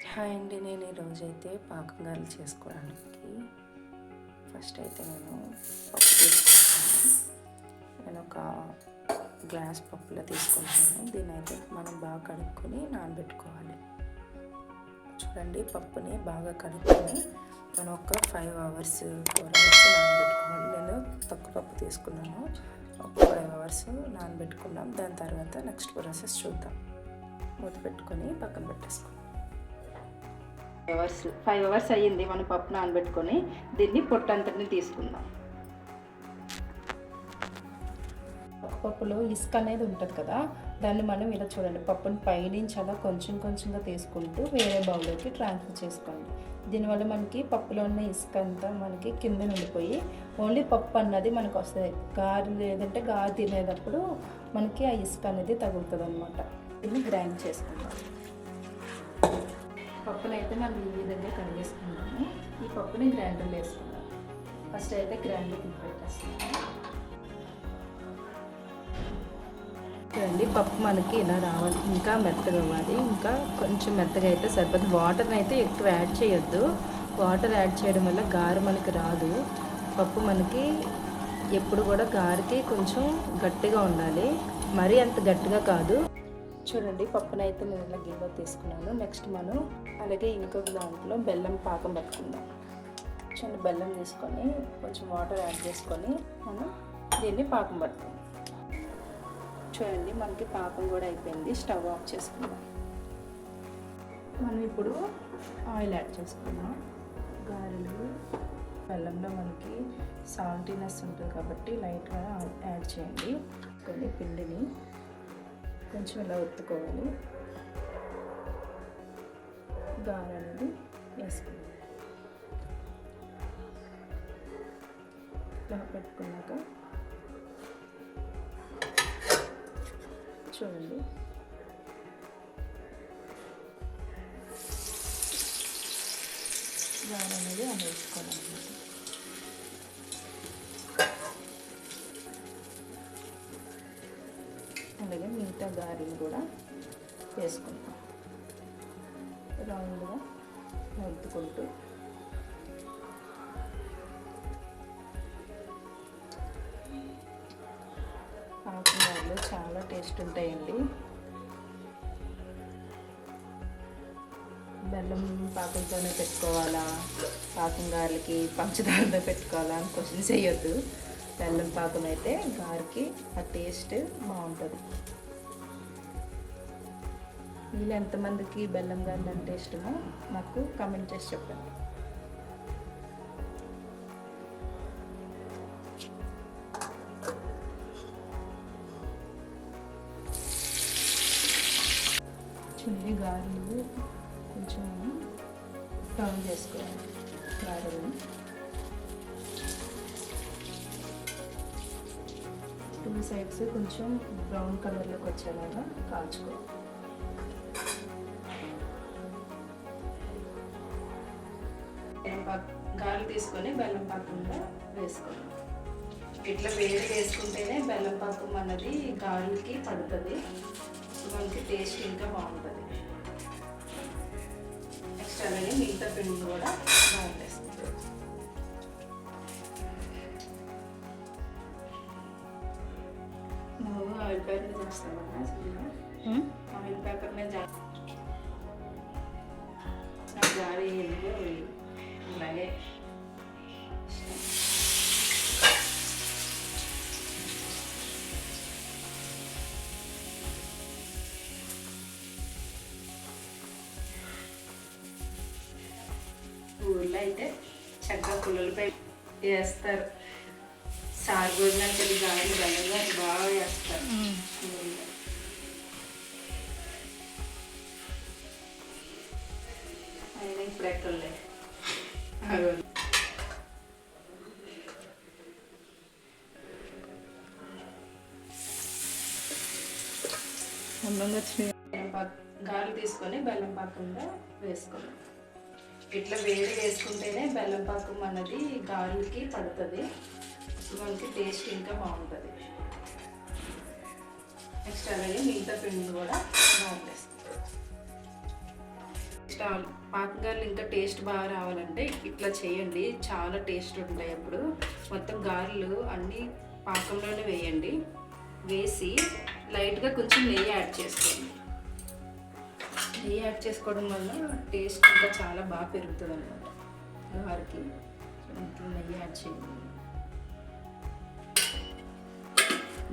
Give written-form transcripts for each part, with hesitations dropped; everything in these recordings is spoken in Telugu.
హాయ్ అండి, నేను ఈరోజైతే పాకంగాలు చేసుకోవడానికి ఫస్ట్ అయితే నేను పప్పు తీసుకుంటాను. నేను ఒక గ్లాస్ పప్పులో తీసుకుంటాను. దీని అయితే మనం బాగా కడుక్కొని నానబెట్టుకోవాలి. చూడండి, పప్పుని బాగా కడుక్కొని మనం ఒక 5 hours 4 hours నానబెట్టుకోవాలి. నేను తక్కువ పప్పు తీసుకున్నాను, ఒక 5 hours నానబెట్టుకున్నాం. దాని తర్వాత నెక్స్ట్ ప్రాసెస్ చూద్దాం. మూత పెట్టుకొని పక్కన పెట్టేసుకోండి. 5 hours అయ్యింది మనం పప్పు నానబెట్టుకొని. దీన్ని పొట్టంతటిని తీసుకుందాం. పప్పులో ఇసుక అనేది ఉంటుంది కదా, దాన్ని మనం ఇలా చూడండి, పప్పుని పైనుంచి అలా కొంచెం కొంచెంగా తీసుకుంటూ వేరే బౌల్లోకి ట్రాన్స్ఫర్ చేసుకోండి. దీనివల్ల మనకి పప్పులో ఉన్న ఇసుక అంతా మనకి కింద ఉండిపోయి ఓన్లీ పప్పు అన్నది మనకు వస్తుంది. గారి లేదంటే గారి తినేటప్పుడు మనకి ఆ ఇసుక అనేది తగులుతుంది అనమాట. దీన్ని గ్రైండ్ చేసుకుందాం. పప్పుని అయితే మనం ఈ విధంగా కడిగేసుకున్నాము. ఈ పప్పుని గ్రైండర్లో వేసుకుందాం. ఫస్ట్ అయితే గ్రైండర్ తిప్పి పెట్టేస్తున్నాము. చూడండి, పప్పు మనకి ఇలా రావాలి, ఇంకా మెత్తగా అవ్వాలి. ఇంకా కొంచెం మెత్తగా అయితే సరిపోతుంది. వాటర్ని అయితే ఎక్కువ యాడ్ చేయొద్దు. వాటర్ యాడ్ చేయడం వల్ల గారె మనకి రాదు. పప్పు మనకి ఎప్పుడు కూడా గారెకి కొంచెం గట్టిగా ఉండాలి, మరీ అంత గట్టిగా కాదు. చూడండి, పప్పును అయితే నేను ఇలా గిన్నెలో తీసుకున్నాను. నెక్స్ట్ మనం అలాగే ఇంకొక దాంట్లో బెల్లం పాకం పట్టుకుందాం. చిన్న బెల్లం తీసుకొని కొంచెం వాటర్ యాడ్ చేసుకొని మనం దీన్ని పాకం పట్టుకుందాం. చూడండి, మనకి పాకం కూడా అయిపోయింది. స్టవ్ ఆఫ్ చేసుకుందాం. మనం ఇప్పుడు ఆయిల్ యాడ్ చేసుకుందాం. గారెలు బెల్లంలో మనకి సాల్టీనెస్ ఉంటుంది కాబట్టి లైట్గా యాడ్ చేయండి. కొన్ని పిండిని కొంచెం ఇలా ఒత్తుకోవాలి. గారె అనేది వేసుకోవాలి. ఇలా పెట్టుకున్నాక చూడండి, గారె అనేది అలా వేసుకోవాలన్నమాట. అలాగే మిగతా గారెలు కూడా వేసుకుంటాం. రౌండ్గా నొద్దుకుంటూ పాకం గారెలు చాలా టేస్ట్ ఉంటాయండి. బెల్లం పాకంతోనే పెట్టుకోవాలా, పాకం గారెలకి పంచదారతో పెట్టుకోవాలా అని క్వశ్చన్స్ వేయొద్దు. బెల్లం పాకం అయితే గారికి ఆ టేస్ట్ బాగుంటుంది. వీళ్ళు ఎంతమందికి బెల్లం గారెలు అంటే ఇష్టమో నాకు కామెంట్ చేసి చెప్పండి. చిన్ని గారెలు కొంచెం టర్న్ చేసుకోవాలి. గారెలు 2 sides కొంచెం బ్రౌన్ కలర్లోకి వచ్చేలాగా కాల్చుకోవాలి. గారెలు తీసుకొని బెల్లం పాకంలో వేసుకోవాలి. ఇట్లా వేడి వేసుకుంటేనే బెల్లం పాకం అన్నది గారెలకి పడుతుంది. మనకి టేస్ట్ ఇంకా బాగుంటుంది. నెక్స్ట్ అలాగే మిగతా పిండి కూడా బాగుంటుంది. నువ్వు ఆయిల్ ప్యాకెట్ చేస్తావా? ఆయిల్ ప్యాకెట్ మీద గారి అలాగే ఊళ్ళో అయితే చక్కగా పుల్లలపై వేస్తారు. సార్ భోజనానికి గాలి బలంగా బాగా వేస్తారు. అయినా ఇప్పుడు ఎక్కడలే గాలి తీసుకొని బెల్లం పాకంలో వేసుకోవాలి. ఇట్లా వేడి వేసుకుంటేనే బెల్లం పాకం అన్నది గారెలకి పడుతుంది. మనకి టేస్ట్ ఇంకా బాగుంటుంది. నెక్స్ట్ అలాగే మిగతా పిండి కూడా బాగుంటుంది. పాకం గారెలు ఇంకా టేస్ట్ బాగా రావాలంటే ఇట్లా చేయండి, చాలా టేస్ట్ ఉంటాయి. అప్పుడు మొత్తం గారెలు అన్నీ పాకంలోనే వేయండి. వేసి లైట్గా కొంచెం నెయ్యి యాడ్ చేసుకోండి. నెయ్యి యాడ్ చేసుకోవడం వల్ల టేస్ట్ ఇంకా చాలా బాగా పెరుగుతుంది అన్నమాట గారికి. ఇంట్లో నెయ్యి యాడ్ చేయండి.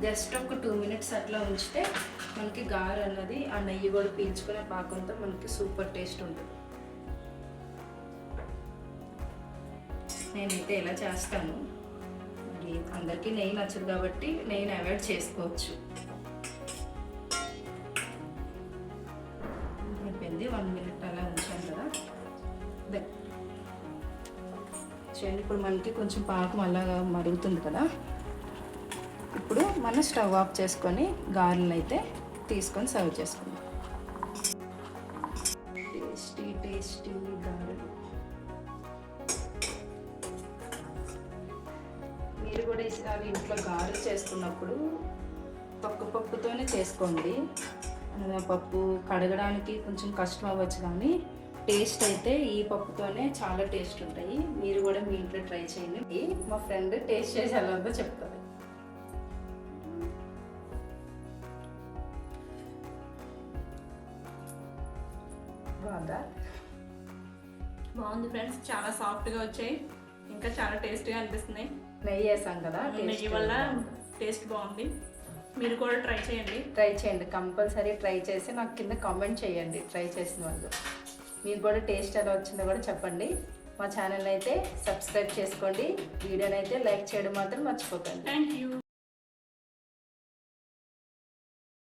జస్ట్ ఒక 2 మినిట్స్ అట్లా ఉంచితే మనకి గారె అన్నది ఆ నెయ్యి కూడా పీల్చుకునే పాకంతో మనకి సూపర్ టేస్ట్ ఉంటుంది. నేనైతే ఇలా చేస్తాను. మరి అందరికీ నెయ్యి నచ్చదు కాబట్టి నెయ్యిని అవాయిడ్ చేసుకోవచ్చు. అయిపోయింది, 1 మినిట్ అలా ఉంచాను కదా. చూడండి, ఇప్పుడు మనకి కొంచెం పాకం అలాగా మరుగుతుంది కదా. ఇప్పుడు మనం స్టవ్ ఆఫ్ చేసుకొని గారెలను అయితే తీసుకొని సర్వ్ చేసుకుందాం. టేస్టీ టేస్టీ గారెలు. మీరు కూడా ఈసారి ఇంట్లో గారెలు చేసుకున్నప్పుడు పప్పుతోనే చేసుకోండి. పప్పు కడగడానికి కొంచెం కష్టం అవ్వచ్చు, కానీ టేస్ట్ అయితే ఈ పప్పుతోనే చాలా టేస్ట్ ఉంటాయి. మీరు కూడా మీ ఇంట్లో ట్రై చేయండి. మా ఫ్రెండ్ టేస్ట్ చేసి ఎలా ఉందో చెప్తారు. బాగుంది ఫ్రెండ్స్, చాలా సాఫ్ట్గా వచ్చాయి, ఇంకా చాలా టేస్ట్గా అనిపిస్తున్నాయి. నెయ్యి వేసాం కదా, నెయ్యి వల్ల టేస్ట్ బాగుంది. మీరు కూడా ట్రై చేయండి. కంపల్సరీ ట్రై చేసి నాకు కింద కామెంట్ చేయండి. ట్రై చేసిన వాళ్ళు మీకు కూడా టేస్ట్ ఎలా వచ్చిందో కూడా చెప్పండి. మా ఛానల్ అయితే సబ్స్క్రైబ్ చేసుకోండి. వీడియోని అయితే లైక్ చేయడం మాత్రం మర్చిపోకండి. Thank you.